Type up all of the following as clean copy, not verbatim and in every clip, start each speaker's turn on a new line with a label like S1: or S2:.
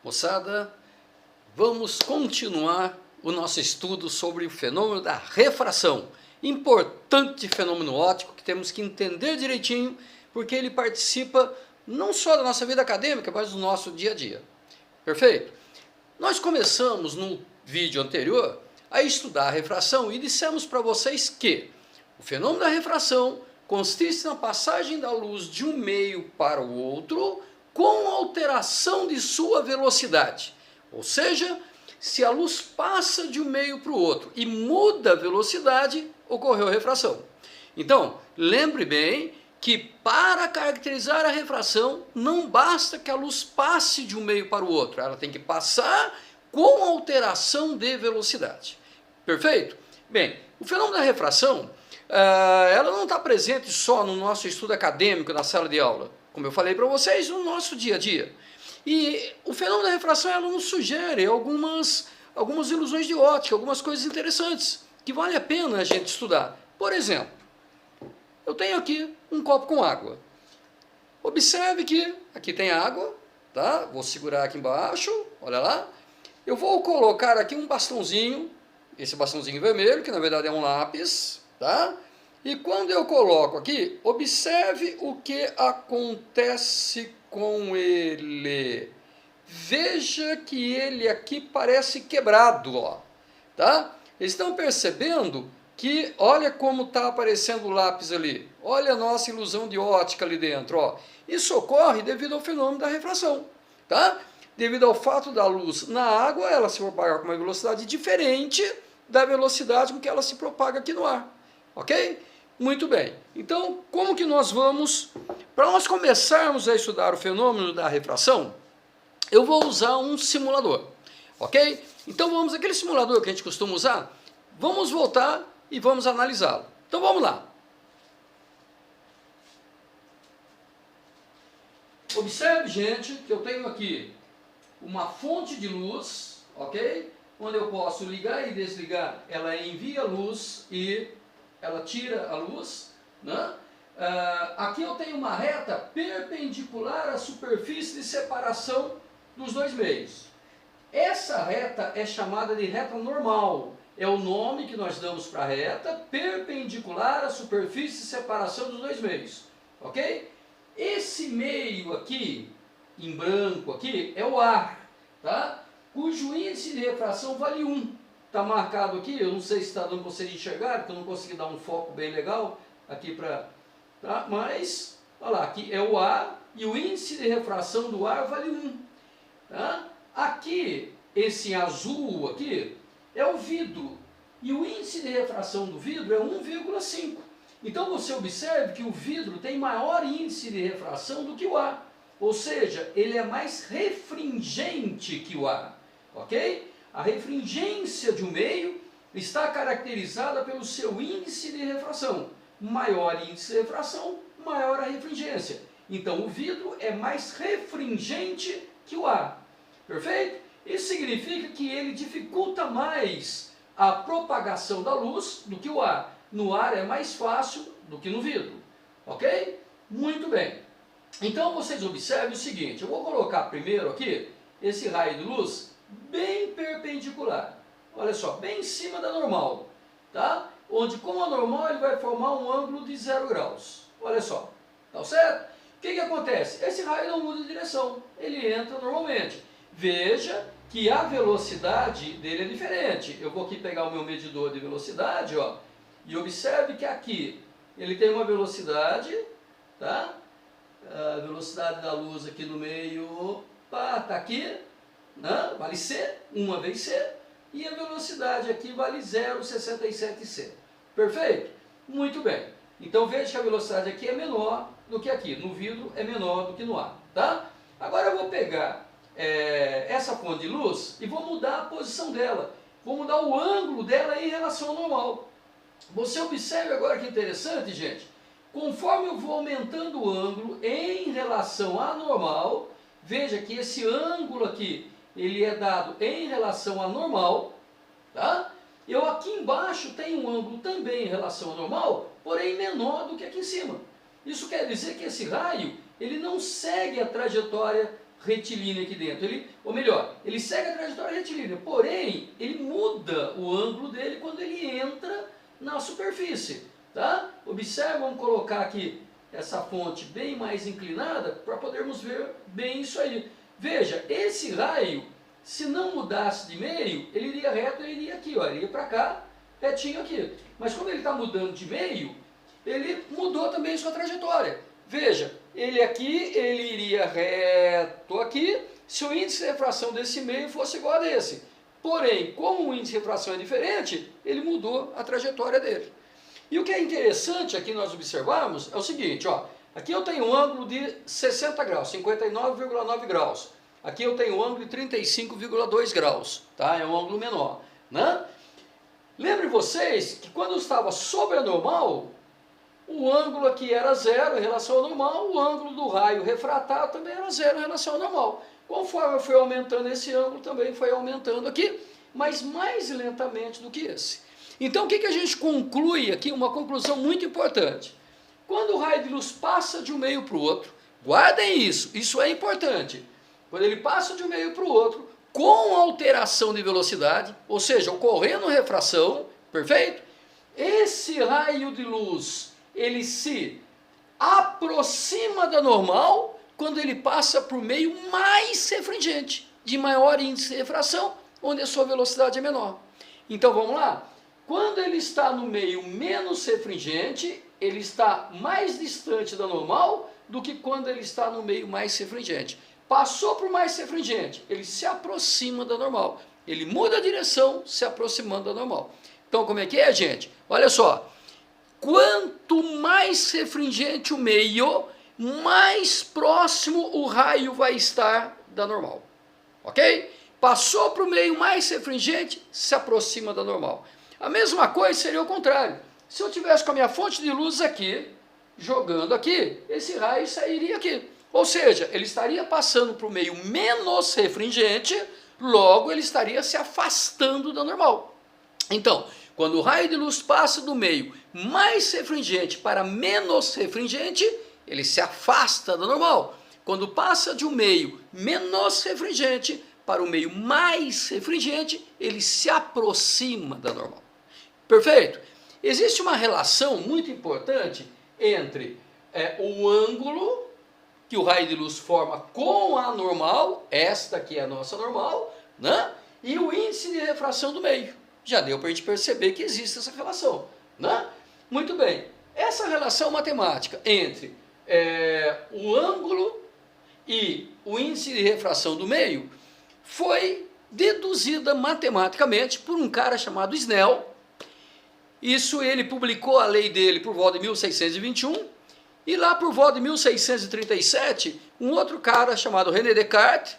S1: Moçada, vamos continuar o nosso estudo sobre o fenômeno da refração. Importante fenômeno óptico que temos que entender direitinho, porque ele participa não só da nossa vida acadêmica, mas do nosso dia a dia. Perfeito? Nós começamos no vídeo anterior a estudar a refração e dissemos para vocês que o fenômeno da refração consiste na passagem da luz de um meio para o outro com alteração de sua velocidade. Ou seja, se a luz passa de um meio para o outro e muda a velocidade, ocorreu a refração. Então, lembre bem que para caracterizar a refração, não basta que a luz passe de um meio para o outro, ela tem que passar com alteração de velocidade. Perfeito? Bem, o fenômeno da refração, ela não está presente só no nosso estudo acadêmico, na sala de aula, como eu falei para vocês, no nosso dia a dia. E o fenômeno da refração, ela nos sugere algumas ilusões de ótica, algumas coisas interessantes, que vale a pena a gente estudar. Por exemplo, eu tenho aqui um copo com água. Observe que aqui tem água, tá? Vou segurar aqui embaixo, olha lá. Eu vou colocar aqui um bastãozinho, esse bastãozinho vermelho, que na verdade é um lápis, tá? E quando eu coloco aqui, observe o que acontece com ele. Veja que ele aqui parece quebrado, ó, tá? Eles estão percebendo que, olha como está aparecendo o lápis ali. Olha a nossa ilusão de ótica ali dentro, ó. Isso ocorre devido ao fenômeno da refração, tá? Devido ao fato da luz na água, ela se propaga com uma velocidade diferente da velocidade com que ela se propaga aqui no ar, ok? Muito bem. Então, como que nós vamos... Para nós começarmos a estudar o fenômeno da refração, eu vou usar um simulador, ok? Então, vamos aquele simulador que a gente costuma usar, vamos voltar e vamos analisá-lo. Então, vamos lá. Observe, gente, que eu tenho aqui uma fonte de luz, ok? Onde eu posso ligar e desligar, ela envia luz e ela tira a luz, né? Aqui eu tenho uma reta perpendicular à superfície de separação dos dois meios. Essa reta é chamada de reta normal, é o nome que nós damos para a reta perpendicular à superfície de separação dos dois meios, ok? Esse meio aqui, em branco aqui, é o ar, tá? Cujo índice de refração vale 1. Está marcado aqui, eu não sei se está dando para vocês enxergar, porque eu não consegui dar um foco bem legal aqui para... Tá? Mas, olha lá, aqui é o ar e o índice de refração do ar vale 1. Tá? Aqui, esse azul aqui, é o vidro. E o índice de refração do vidro é 1,5. Então você observe que o vidro tem maior índice de refração do que o ar. Ou seja, ele é mais refringente que o ar. Ok? A refringência de um meio está caracterizada pelo seu índice de refração. Maior índice de refração, maior a refringência. Então o vidro é mais refringente que o ar. Perfeito? Isso significa que ele dificulta mais a propagação da luz do que o ar. No ar é mais fácil do que no vidro. Ok? Muito bem. Então vocês observem o seguinte, eu vou colocar primeiro aqui esse raio de luz bem perpendicular, olha só, bem em cima da normal, tá? Onde com a normal ele vai formar um ângulo de 0 graus, olha só, tá certo? O que acontece? Esse raio não muda de direção, ele entra normalmente. Veja que a velocidade dele é diferente. Eu vou aqui pegar o meu medidor de velocidade, ó, e observe que aqui ele tem uma velocidade, tá? A velocidade da luz aqui no meio, opa, tá aqui, né? Vale C, 1 vezes C, e a velocidade aqui vale 0,67 C. Perfeito? Muito bem. Então veja que a velocidade aqui é menor do que aqui, no vidro é menor do que no ar, tá? Agora eu vou pegar essa fonte de luz e vou mudar a posição dela, vou mudar o ângulo dela em relação ao normal. Você observe agora que interessante, gente, conforme eu vou aumentando o ângulo em relação à normal, veja que esse ângulo aqui, ele é dado em relação à normal, tá? Eu aqui embaixo tenho um ângulo também em relação ao normal, porém menor do que aqui em cima. Isso quer dizer que esse raio, ele não segue a trajetória retilínea aqui dentro, ou melhor, ele segue a trajetória retilínea, porém, ele muda o ângulo dele quando ele entra na superfície, tá? Observe, vamos colocar aqui essa fonte bem mais inclinada para podermos ver bem isso aí. Veja, esse raio, se não mudasse de meio, ele iria reto, ele iria aqui, ó, ele ia para cá, retinho aqui. Mas como ele está mudando de meio, ele mudou também sua trajetória. Veja, ele aqui, ele iria reto aqui, se o índice de refração desse meio fosse igual a desse. Porém, como o índice de refração é diferente, ele mudou a trajetória dele. E o que é interessante aqui nós observarmos é o seguinte, ó, aqui eu tenho um ângulo de 60 graus, 59,9 graus. Aqui eu tenho um ângulo de 35,2 graus, tá? É um ângulo menor, né? Lembre vocês que quando eu estava sobre a normal, o ângulo aqui era zero em relação ao normal, o ângulo do raio refratado também era zero em relação ao normal. Conforme eu fui aumentando esse ângulo, também foi aumentando aqui, mas mais lentamente do que esse. Então o que a gente conclui aqui? Uma conclusão muito importante. Quando o raio de luz passa de um meio para o outro, guardem isso é importante. Quando ele passa de um meio para o outro, com alteração de velocidade, ou seja, ocorrendo refração, perfeito? Esse raio de luz, ele se aproxima da normal quando ele passa por meio mais refringente, de maior índice de refração, onde a sua velocidade é menor. Então vamos lá? Quando ele está no meio menos refringente, ele está mais distante da normal do que quando ele está no meio mais refringente. Passou para o mais refringente, ele se aproxima da normal. Ele muda a direção, se aproximando da normal. Então, como é que é, gente? Olha só. Quanto mais refringente o meio, mais próximo o raio vai estar da normal. Ok? Passou para o meio mais refringente, se aproxima da normal. A mesma coisa seria o contrário. Se eu tivesse com a minha fonte de luz aqui, jogando aqui, esse raio sairia aqui. Ou seja, ele estaria passando para o meio menos refringente, logo ele estaria se afastando da normal. Então, quando o raio de luz passa do meio mais refringente para menos refringente, ele se afasta da normal. Quando passa de um meio menos refringente para o meio mais refringente, ele se aproxima da normal. Perfeito? Existe uma relação muito importante entre o ângulo que o raio de luz forma com a normal, esta aqui é a nossa normal, né? E o índice de refração do meio. Já deu para a gente perceber que existe essa relação, né? Muito bem, essa relação matemática entre o ângulo e o índice de refração do meio foi deduzida matematicamente por um cara chamado Snell. Isso ele publicou a lei dele por volta de 1621, e lá por volta de 1637, um outro cara chamado René Descartes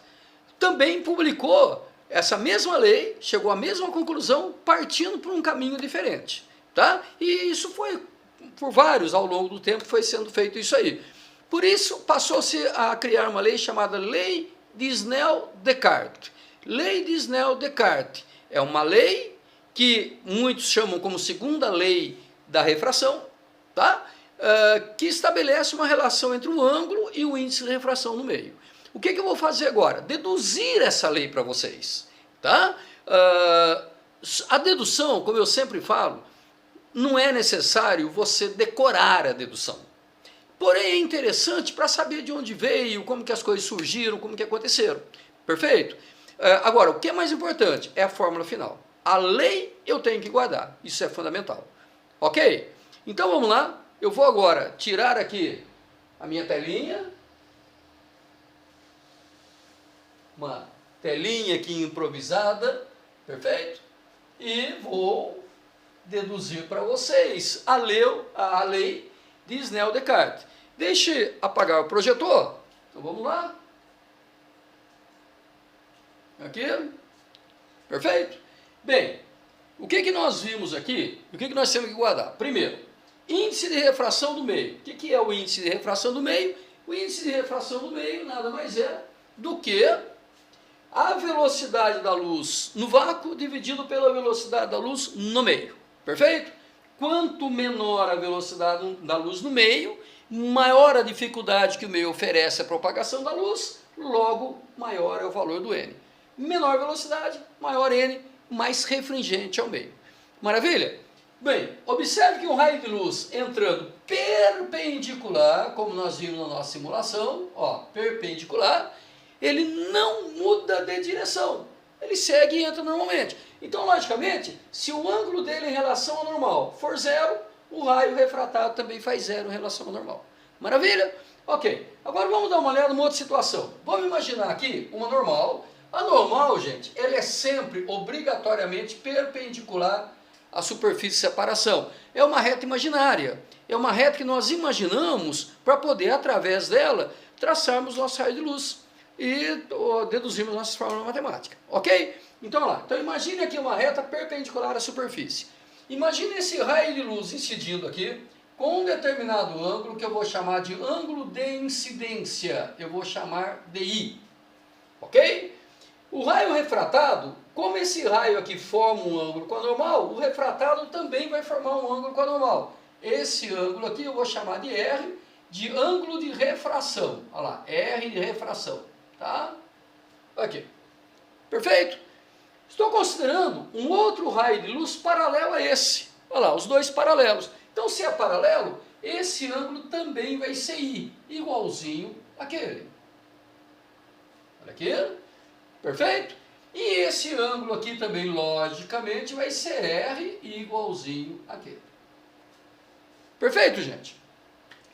S1: também publicou essa mesma lei, chegou à mesma conclusão, partindo por um caminho diferente, tá? E isso foi por vários, ao longo do tempo, foi sendo feito isso aí. Por isso, passou-se a criar uma lei chamada Lei de Snell-Descartes. Lei de Snell-Descartes é uma lei que muitos chamam como segunda lei da refração, tá? Que estabelece uma relação entre o ângulo e o índice de refração no meio. O que eu vou fazer agora? Deduzir essa lei para vocês, tá? A dedução, como eu sempre falo, não é necessário você decorar a dedução. Porém, é interessante para saber de onde veio, como que as coisas surgiram, como que aconteceram. Perfeito? Agora, o que é mais importante é a fórmula final. A lei eu tenho que guardar, isso é fundamental. Ok? Então vamos lá. Eu vou agora tirar aqui a minha telinha, uma telinha aqui improvisada, perfeito? E vou deduzir para vocês a lei de Snell-Descartes. Deixe apagar o projetor. Então vamos lá. Aqui. Perfeito? Bem, o que nós vimos aqui? O que nós temos que guardar? Primeiro, índice de refração do meio. O que é o índice de refração do meio? O índice de refração do meio nada mais é do que a velocidade da luz no vácuo dividido pela velocidade da luz no meio. Perfeito? Quanto menor a velocidade da luz no meio, maior a dificuldade que o meio oferece à propagação da luz, logo maior é o valor do N. Menor velocidade, maior N, mais refringente ao meio. Maravilha? Bem, observe que um raio de luz entrando perpendicular, como nós vimos na nossa simulação, ó, perpendicular, ele não muda de direção. Ele segue e entra normalmente. Então, logicamente, se o ângulo dele em relação ao normal for zero, o raio refratado também faz zero em relação ao normal. Maravilha? Ok. Agora vamos dar uma olhada numa outra situação. Vamos imaginar aqui uma normal. A normal, gente, ela é sempre obrigatoriamente perpendicular à superfície de separação. É uma reta imaginária. É uma reta que nós imaginamos para poder, através dela, traçarmos nosso raio de luz e deduzirmos nossas fórmulas matemáticas. Ok? Então, vamos lá. Então, imagine aqui uma reta perpendicular à superfície. Imagine esse raio de luz incidindo aqui com um determinado ângulo que eu vou chamar de ângulo de incidência. Eu vou chamar de I. Ok? O raio refratado, como esse raio aqui forma um ângulo com a normal, o refratado também vai formar um ângulo com a normal. Esse ângulo aqui eu vou chamar de R, de ângulo de refração. Olha lá, R de refração. Tá? Aqui. Perfeito? Estou considerando um outro raio de luz paralelo a esse. Olha lá, os dois paralelos. Então, se é paralelo, esse ângulo também vai ser I, igualzinho àquele. Olha aqui. Perfeito? E esse ângulo aqui também, logicamente, vai ser R igualzinho àquele. Perfeito, gente?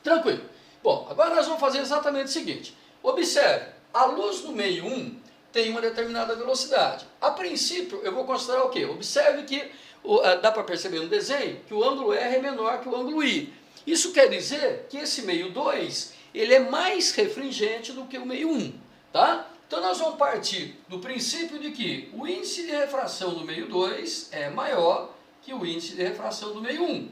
S1: Tranquilo. Bom, agora nós vamos fazer exatamente o seguinte. Observe, a luz no meio 1 tem uma determinada velocidade. A princípio, eu vou considerar o quê? Observe que dá para perceber no desenho que o ângulo R é menor que o ângulo I. Isso quer dizer que esse meio 2, ele é mais refringente do que o meio 1, tá? Então nós vamos partir do princípio de que o índice de refração do meio 2 é maior que o índice de refração do meio 1,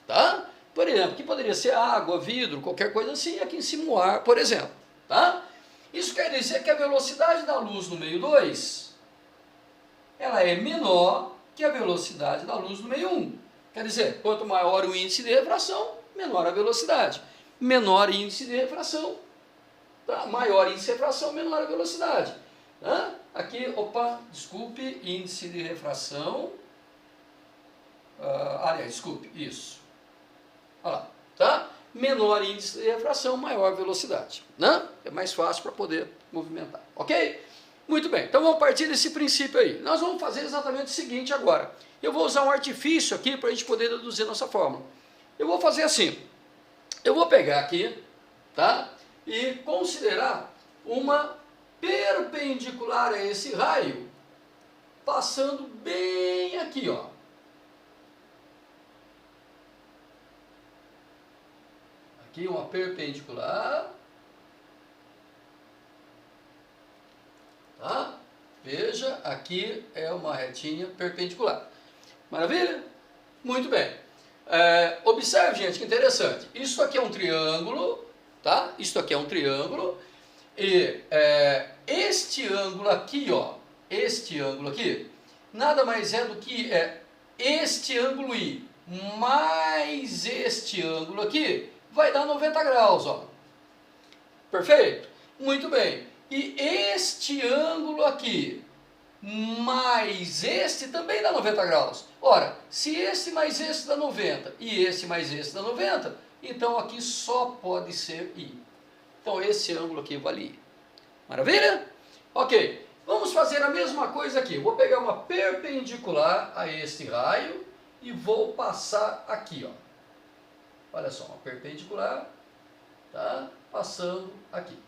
S1: tá? Por exemplo, que poderia ser água, vidro, qualquer coisa assim, aqui em cima o ar, por exemplo, tá? Isso quer dizer que a velocidade da luz no meio 2, ela é menor que a velocidade da luz no meio 1. Quer dizer, quanto maior o índice de refração, menor a velocidade. Menor índice de refração, tá? Maior índice de refração, menor a velocidade. Tá? Aqui, opa, desculpe, índice de refração. Aliás, desculpe, isso. Olha lá, tá? Menor índice de refração, maior velocidade. Né? É mais fácil para poder movimentar. Ok? Muito bem, então vamos partir desse princípio aí. Nós vamos fazer exatamente o seguinte agora. Eu vou usar um artifício aqui para a gente poder deduzir nossa fórmula. Eu vou fazer assim. Eu vou pegar aqui, tá? E considerar uma perpendicular a esse raio, passando bem aqui, ó. Aqui uma perpendicular. Tá? Veja, aqui é uma retinha perpendicular. Maravilha? Muito bem. Observe, gente, que interessante. Isso aqui é um triângulo, tá? Isso aqui é um triângulo. E este ângulo aqui, ó, este ângulo aqui, nada mais é do que este ângulo I mais este ângulo aqui, vai dar 90 graus, ó. Perfeito? Muito bem. E este ângulo aqui, mais este, também dá 90 graus. Ora, se este mais este dá 90, e este mais este dá 90, então aqui só pode ser I. Então esse ângulo aqui vale I. Maravilha? Ok, vamos fazer a mesma coisa aqui. Vou pegar uma perpendicular a este raio e vou passar aqui, ó. Olha só, uma perpendicular, tá? Passando aqui.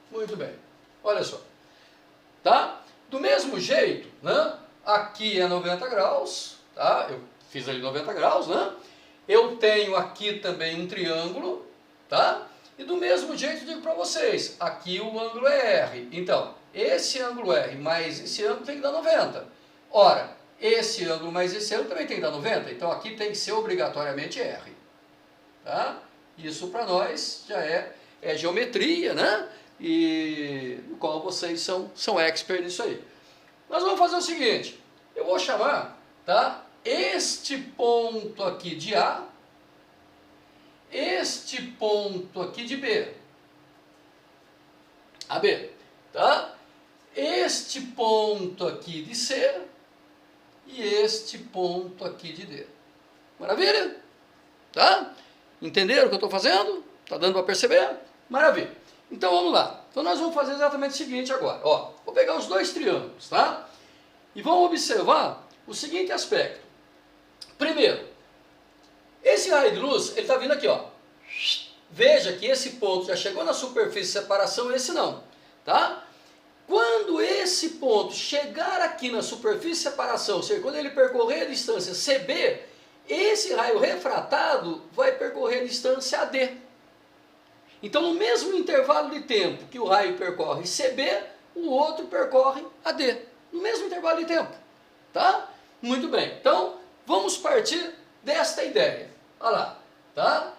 S1: Muito bem, olha só, tá? Do mesmo jeito, né? Aqui é 90 graus, tá? Eu fiz ali 90 graus, né? Eu tenho aqui também um triângulo, tá? E do mesmo jeito eu digo para vocês, aqui o ângulo é R. Então, esse ângulo R mais esse ângulo tem que dar 90. Ora, esse ângulo mais esse ângulo também tem que dar 90. Então aqui tem que ser obrigatoriamente R. Tá? Isso para nós já é geometria, né? E no qual vocês são expert nisso aí. Nós vamos fazer o seguinte, eu vou chamar, tá, este ponto aqui de A, este ponto aqui de B, AB, tá? Este ponto aqui de C e este ponto aqui de D. Maravilha? Tá? Entenderam o que eu estou fazendo? Tá dando para perceber? Maravilha. Então vamos lá. Então nós vamos fazer exatamente o seguinte agora. Ó, vou pegar os dois triângulos, tá? E vamos observar o seguinte aspecto. Primeiro, esse raio de luz, ele está vindo aqui, ó. Veja que esse ponto já chegou na superfície de separação, esse não, tá? Quando esse ponto chegar aqui na superfície de separação, ou seja, quando ele percorrer a distância CB, esse raio refratado vai percorrer a distância AD. Então, no mesmo intervalo de tempo que o raio percorre CB, o outro percorre AD. No mesmo intervalo de tempo, tá? Muito bem. Então, vamos partir desta ideia. Olha lá, tá?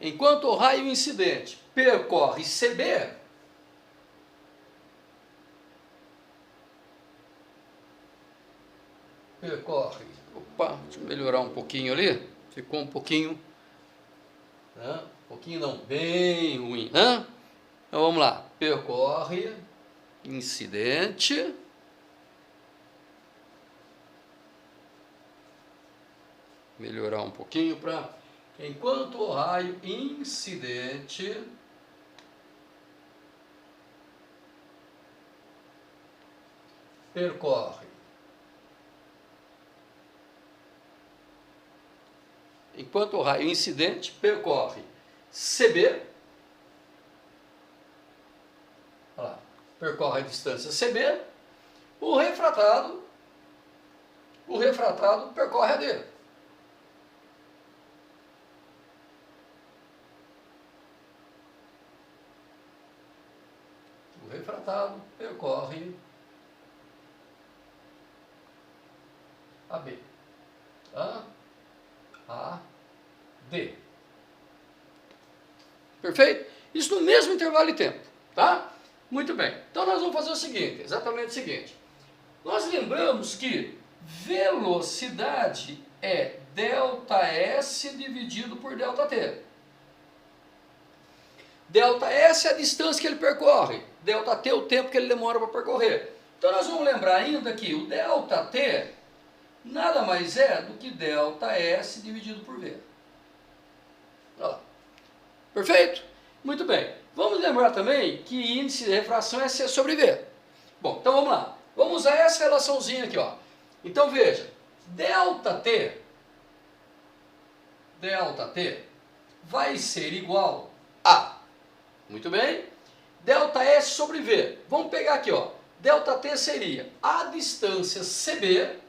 S1: Enquanto o raio incidente percorre CB, opa, deixa eu melhorar um pouquinho ali, ficou um pouquinho, né? Um pouquinho não, bem ruim, né? Então vamos lá, percorre incidente melhorar um pouquinho para enquanto o raio incidente percorre CB, olha lá, percorre a distância CB, o refratado percorre AD. O refratado percorre AB. AD. Perfeito? Isso no mesmo intervalo de tempo, tá? Muito bem. Então nós vamos fazer o seguinte, exatamente o seguinte. Nós lembramos que velocidade é ΔS dividido por ΔT. ΔS é a distância que ele percorre, ΔT é o tempo que ele demora para percorrer. Então nós vamos lembrar ainda que o ΔT nada mais é do que ΔS dividido por V. Olha lá. Perfeito? Muito bem. Vamos lembrar também que índice de refração é C sobre V. Bom, então vamos lá. Vamos usar essa relaçãozinha aqui, ó. Então veja, ΔT vai ser igual a, muito bem, ΔS sobre V. Vamos pegar aqui, ó. ΔT seria a distância CB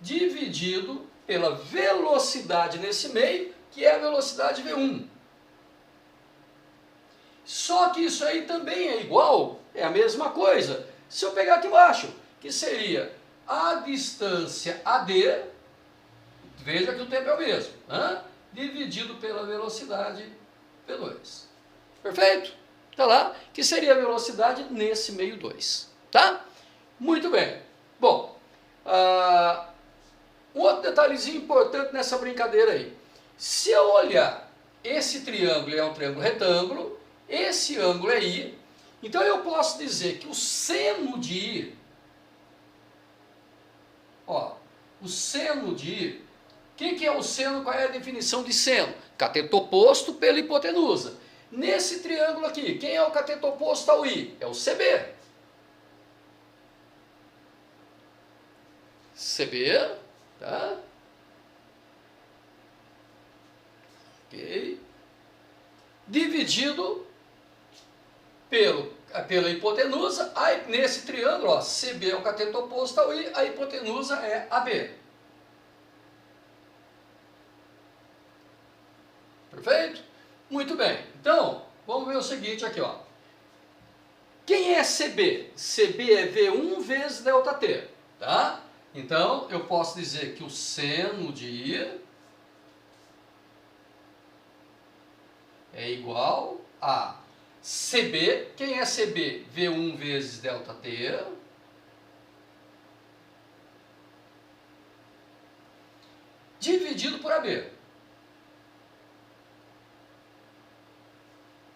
S1: dividido pela velocidade nesse meio, que é a velocidade V1. Só que isso aí também é igual, é a mesma coisa. Se eu pegar aqui embaixo, que seria a distância AD, veja que o tempo é o mesmo, né? Dividido pela velocidade V2. Perfeito? Tá lá, que seria a velocidade nesse meio 2. Tá? Muito bem. Bom, um outro detalhezinho importante nessa brincadeira aí. Se eu olhar, esse triângulo é um triângulo retângulo, esse ângulo é I, então eu posso dizer que o seno de I, ó, o seno de I, o que é o seno? Qual é a definição de seno? Cateto oposto pela hipotenusa. Nesse triângulo aqui, quem é o cateto oposto ao I? É o CB. CB, tá? Ok. Dividido pelo pela hipotenusa, aí nesse triângulo, ó, CB é o cateto oposto ao I, a hipotenusa é AB. Perfeito? Muito bem. Então, vamos ver o seguinte aqui, ó. Quem é CB? CB é V1 vezes ΔT, tá? Então, eu posso dizer que o seno de I é igual a CB. Quem é CB? V1 vezes ΔT. Dividido por AB.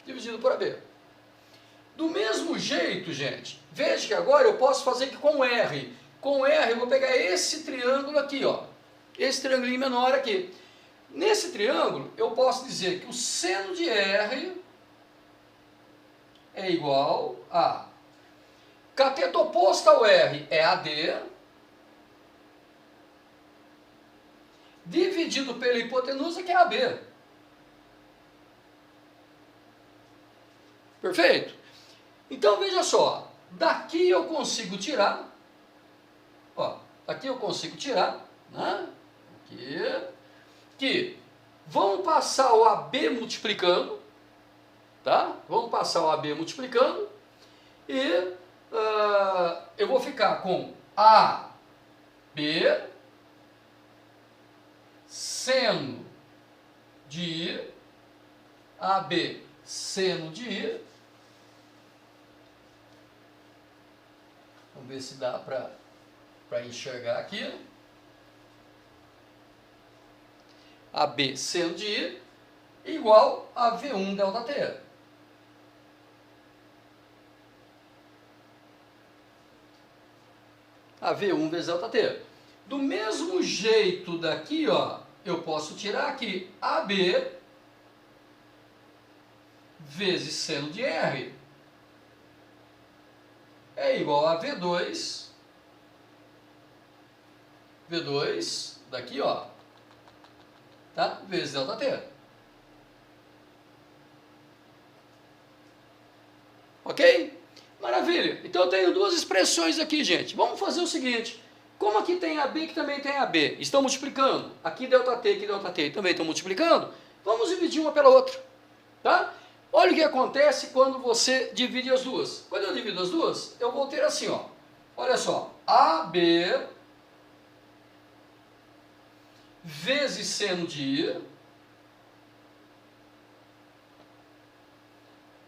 S1: Dividido por AB. Do mesmo jeito, gente, veja que agora eu posso fazer aqui com R. Com R eu vou pegar esse triângulo aqui, ó. Esse triângulo menor aqui. Nesse triângulo eu posso dizer que o seno de R é igual a cateto oposto ao R é AD, dividido pela hipotenusa que é AB. Perfeito? Então veja só, daqui eu consigo tirar, ó, daqui eu consigo tirar, né? Aqui, que vamos passar o AB multiplicando, tá? Vamos passar o AB multiplicando e eu vou ficar com AB seno de I, AB seno de I. Vamos ver se dá para enxergar aqui. AB seno de I igual a V1 ΔT. A V1 vezes ΔT. Do mesmo jeito daqui, ó, eu posso tirar aqui AB vezes seno de R é igual a V2 daqui, ó, tá? Vezes ΔT. Ok? Maravilha. Então eu tenho duas expressões aqui, gente. Vamos fazer o seguinte. Como aqui tem AB, que também tem AB, estão multiplicando. Aqui ΔT, aqui ΔT também estão multiplicando. Vamos dividir uma pela outra, tá? Olha o que acontece quando você divide as duas. Quando eu divido as duas, eu vou ter assim, ó. Olha só. AB vezes seno de I,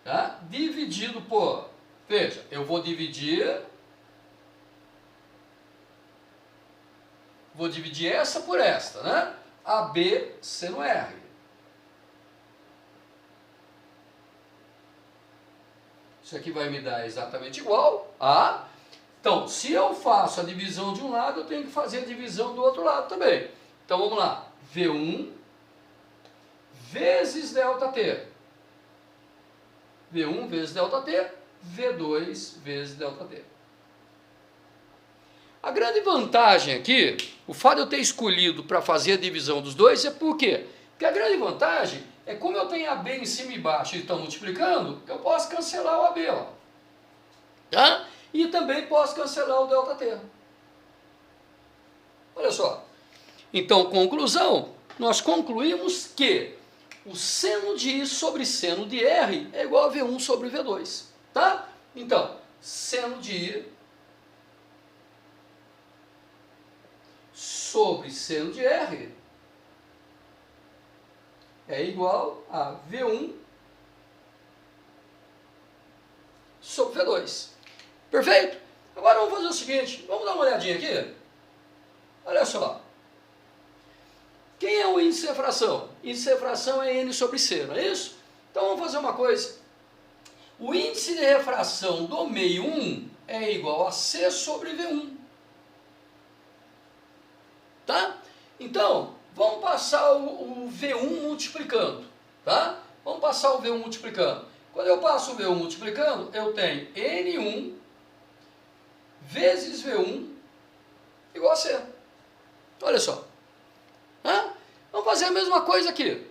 S1: tá? Dividido por, veja, eu vou dividir essa por esta, né? AB seno R. Isso aqui vai me dar exatamente igual a... Então, se eu faço a divisão de um lado, eu tenho que fazer a divisão do outro lado também. Então, vamos lá. V1 vezes ΔT. V1 vezes ΔT, V2 vezes ΔT. A grande vantagem aqui, o fato de eu ter escolhido para fazer a divisão dos dois, é por quê? Porque a grande vantagem é como eu tenho AB em cima e embaixo e estão multiplicando, eu posso cancelar o AB, ó. Tá? E também posso cancelar o ΔT. Olha só. Então, conclusão, nós concluímos que o seno de I sobre seno de R é igual a V1 sobre V2. Tá? Então, seno de I sobre seno de R é igual a V1 sobre V2. Perfeito? Agora vamos fazer o seguinte, vamos dar uma olhadinha aqui. Olha só. Quem é o índice de refração? Índice de refração é N sobre C, não é isso? Então vamos fazer uma coisa. O índice de refração do meio 1 é igual a C sobre V1. Tá? Então, vamos passar o V1 multiplicando, tá? Vamos passar o V1 multiplicando. Quando eu passo o V1 multiplicando, eu tenho N1 vezes V1 igual a C. Olha só. Hã? Vamos fazer a mesma coisa aqui.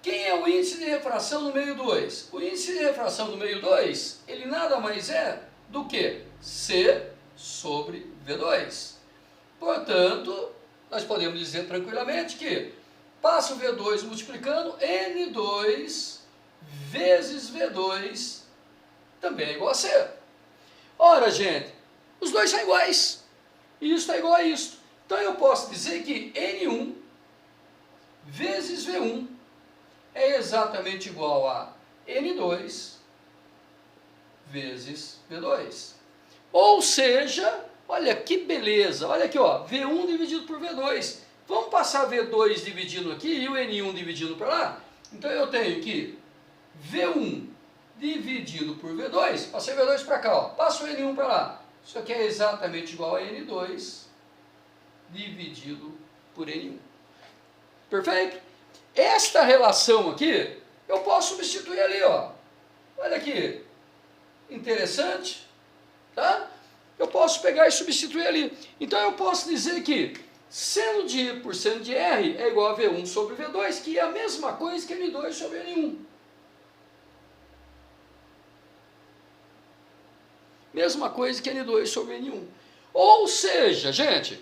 S1: Quem é o índice de refração no meio 2? O índice de refração no meio 2, ele nada mais é do que C sobre V2. Portanto, nós podemos dizer tranquilamente que passa o V2 multiplicando, N2 vezes V2 também é igual a C. Ora, gente, os dois são iguais. Isso está igual a isso. Então eu posso dizer que N1 vezes V1 é exatamente igual a N2 vezes V2. Ou seja, olha que beleza, olha aqui, ó, V1 dividido por V2. Vamos passar V2 dividindo aqui e o N1 dividindo para lá? Então eu tenho que V1 dividido por V2, passei V2 para cá, ó, passo o N1 para lá. Isso aqui é exatamente igual a N2 dividido por N1. Perfeito? Esta relação aqui, eu posso substituir ali, ó. Olha aqui, interessante, tá? Eu posso pegar e substituir ali. Então eu posso dizer que seno de I por seno de R é igual a V1 sobre V2, que é a mesma coisa que N2 sobre N1. Mesma coisa que N2 sobre N1. Ou seja, gente,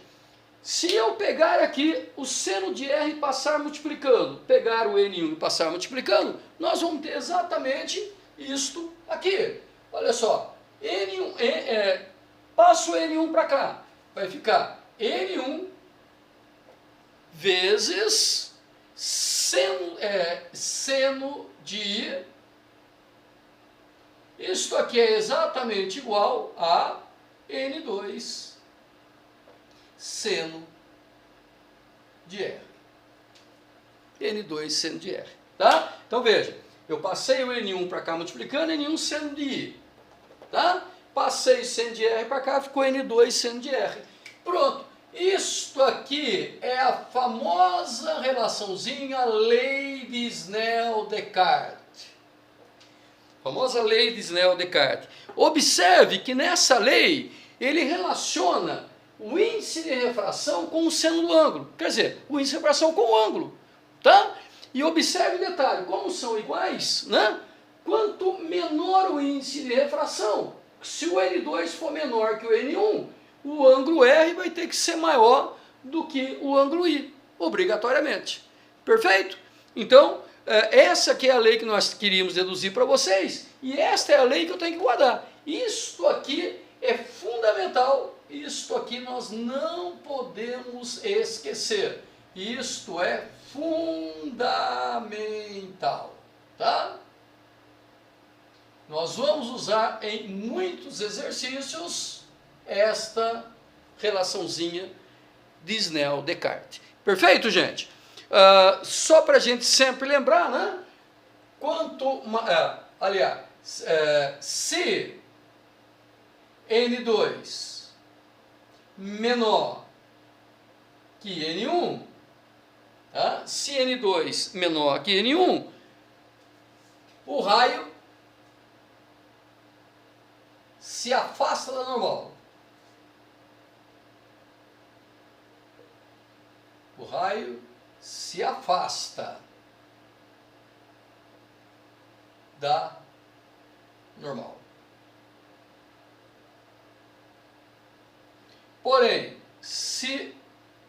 S1: se eu pegar aqui o seno de R e passar multiplicando, pegar o N1 e passar multiplicando, nós vamos ter exatamente isto aqui. Olha só, N1, passo o N1 para cá, vai ficar N1 vezes seno de I. Isto aqui é exatamente igual a N2 seno de R. N2 seno de R. Tá? Então veja, eu passei o N1 para cá multiplicando, N1 seno de I. Tá? Passei seno de R para cá, ficou N2 seno de R. Pronto. Isto aqui é a famosa relaçãozinha lei de Snell-Descartes. Famosa lei de Snell-Descartes. Observe que nessa lei ele relaciona o índice de refração com o seno do ângulo. Quer dizer, o índice de refração com o ângulo. Tá? E observe o detalhe, como são iguais, né? Quanto menor o índice de refração, se o N2 for menor que o N1, o ângulo R vai ter que ser maior do que o ângulo I, obrigatoriamente. Perfeito? Então, essa que é a lei que nós queríamos deduzir para vocês, e esta é a lei que eu tenho que guardar. Isto aqui é fundamental, isto aqui nós não podemos esquecer. Isto é fundamental, tá? Nós vamos usar em muitos exercícios esta relaçãozinha de Snell-Descartes. Perfeito, gente? Só para a gente sempre lembrar, né? Se N2 menor que N1, tá? Se N2 menor que N1, o raio se afasta da normal. O raio se afasta da normal. Porém, se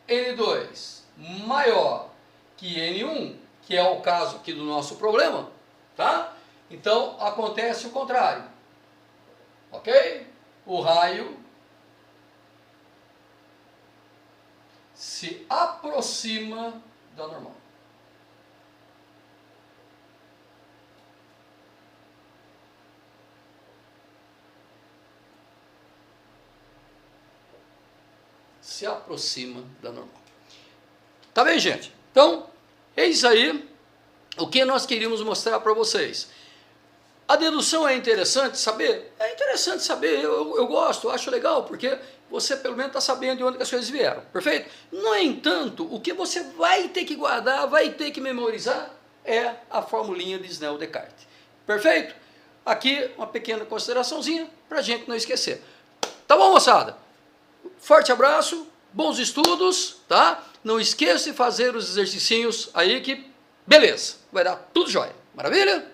S1: N2 maior que N1, que é o caso aqui do nosso problema, tá? Então acontece o contrário. Ok? O raio se aproxima da normal. Se aproxima da normal. Tá bem, gente? Então, eis aí o que nós queríamos mostrar para vocês. A dedução é interessante saber? É interessante saber, eu gosto, eu acho legal, porque você pelo menos está sabendo de onde que as coisas vieram, perfeito? No entanto, o que você vai ter que guardar, vai ter que memorizar, é a formulinha de Snell-Descartes, perfeito? Aqui uma pequena consideraçãozinha para a gente não esquecer. Tá bom, moçada? Forte abraço, bons estudos, tá? Não esqueça de fazer os exercicinhos aí que Beleza, vai dar tudo jóia. Maravilha?